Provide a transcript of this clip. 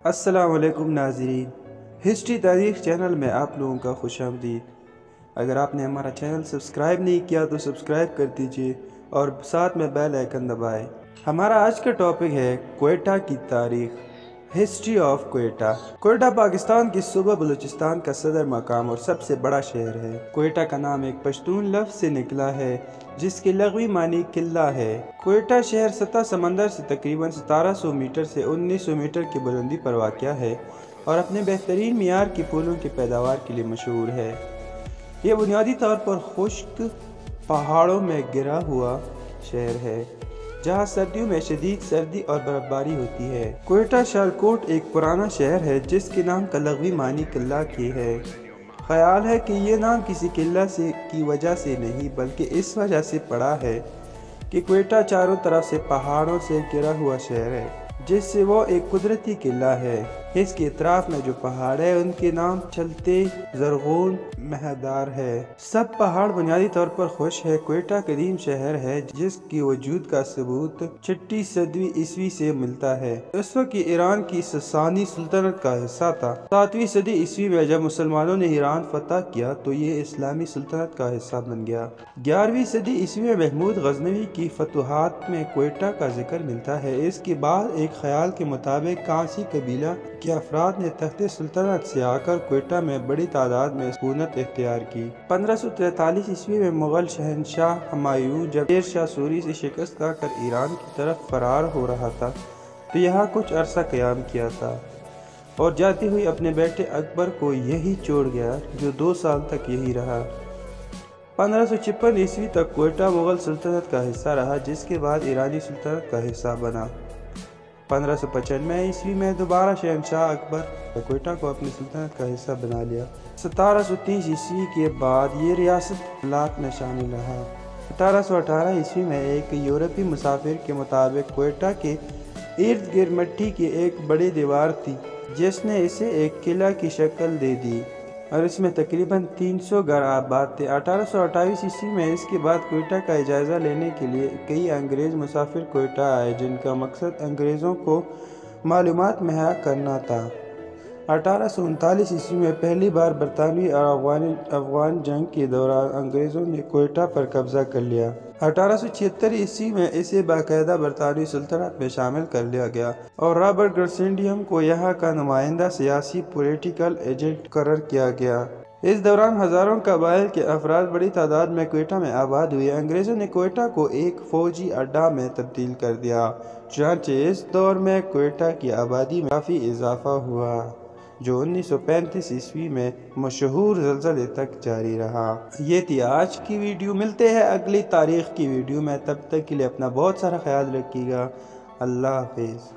السلام علیکم ناظرین، ہسٹری تاریخ چینل میں آپ لوگوں کا خوش آمدید۔ اگر آپ نے ہمارا چینل سبسکرائب نہیں کیا تو سبسکرائب کر دیجئے اور ساتھ میں بیل آئیکن دبائیں۔ ہمارا آج کا ٹاپک ہے کوئٹہ کی تاریخ، ہسٹری آف کوئٹہ۔ کوئٹہ پاکستان کی صوبہ بلوچستان کا صدر مقام اور سب سے بڑا شہر ہے۔ کوئٹہ کا نام ایک پشتون لفظ سے نکلا ہے جس کی لغوی معنی قلعہ ہے۔ کوئٹہ شہر سطح سمندر سے تقریباً 1700 میٹر سے 1900 میٹر کی بلندی پر واقع ہے اور اپنے بہترین معیار کی پھولوں کی پیداوار کے لیے مشہور ہے۔ یہ بنیادی طور پر خشک پہاڑوں میں گھرا ہوا شہر ہے جہاں سردیوں میں شدید سردی اور برف باری ہوتی ہے۔ کوئٹہ شالکوٹ ایک پرانا شہر ہے جس کے نام کا لغوی معنی قلعہ کی ہے۔ خیال ہے کہ یہ نام کسی قلعہ کی وجہ سے نہیں بلکہ اس وجہ سے پڑا ہے کہ کوئٹہ چاروں طرف سے پہاڑوں سے گھرا ہوا شہر ہے جس سے وہ ایک قدرتی قلعہ ہے۔ اس کے اطراف میں جو پہاڑ ہے ان کے نام چلتے، زرغون، مہدار ہے۔ سب پہاڑ بنیادی طور پر خشک ہے۔ کوئٹہ قدیم شہر ہے جس کی وجود کا ثبوت 6 صدی عیسوی سے ملتا ہے۔ اس وقت یہ ایران کی ساسانی سلطنت کا حصہ تھا۔ 7ویں صدی عیسوی میں جب مسلمانوں نے ایران فتح کیا تو یہ اسلامی سلطنت کا حصہ بن گیا۔ 11ویں صدی عیسوی میں محمود غزنوی کی فتوحات میں کوئٹہ کا ذکر ملتا ہے۔ اس کے بعد ایک خیال کے مطابق کانسی قبیلہ کے افراد نے تخت سلطنت سے آ کر کوئٹہ میں بڑی تعداد میں سکونت اختیار کی۔ 1543 عیسوی میں مغل شہنشاہ ہمایوں جب شیر شاہ سوری سے شکست کھا کر ایران کی طرف فرار ہو رہا تھا تو یہاں کچھ عرصہ قیام کیا تھا اور جاتے ہوئے اپنے بیٹے اکبر کو یہی چھوڑ گیا جو 2 سال تک یہی رہا۔ 1556 عیسوی تک کوئٹہ مغل سلطنت کا حصہ رہا جس کے بعد ایرانی سلطنت کا حصہ بنا۔ 1595 عیسوی میں دوبارہ شہنشاہ اکبر نے کوئٹہ کو اپنی سلطنت کا حصہ بنا لیا۔ 1730 عیسوی کے بعد یہ ریاست ملاک میں شامل رہا۔ 1818 عیسوی میں ایک یورپی مسافر کے مطابق کوئٹہ کے ارد گرد مٹی کی ایک بڑی دیوار تھی جس نے اسے ایک قلعہ کی شکل دے دی اور اس میں تقریباً 300 گھر آباد تھے۔ 1828 عیسوی میں اس کے بعد کوئٹہ کا جائزہ لینے کے لیے کئی انگریز مسافر کوئٹہ آئے جن کا مقصد انگریزوں کو معلومات مہیا کرنا تھا۔ 1839 عیسوی میں پہلی بار برطانوی اور افغان جنگ کے دوران انگریزوں نے کوئٹہ پر قبضہ کر لیا۔ 1876 عیسوی میں اسے باقاعدہ برطانوی سلطنت میں شامل کر لیا گیا اور رابرٹ گرسینڈیم کو یہاں کا نمائندہ سیاسی پولیٹیکل ایجنٹ مقرر کیا گیا۔ اس دوران ہزاروں قبائل کے افراد بڑی تعداد میں کوئٹہ میں آباد ہوئے۔ انگریزوں نے کوئٹہ کو ایک فوجی اڈہ میں تبدیل کر دیا، چنانچہ اس دور میں کوئٹہ کی آبادی میں کافی اضافہ ہوا جو 1935 عیسوی میں مشہور زلزلے تک جاری رہا۔ یہ تھی آج کی ویڈیو، ملتے ہیں اگلی تاریخ کی ویڈیو میں، تب تک کے لیے اپنا بہت سارا خیال رکھیے گا۔ اللہ حافظ۔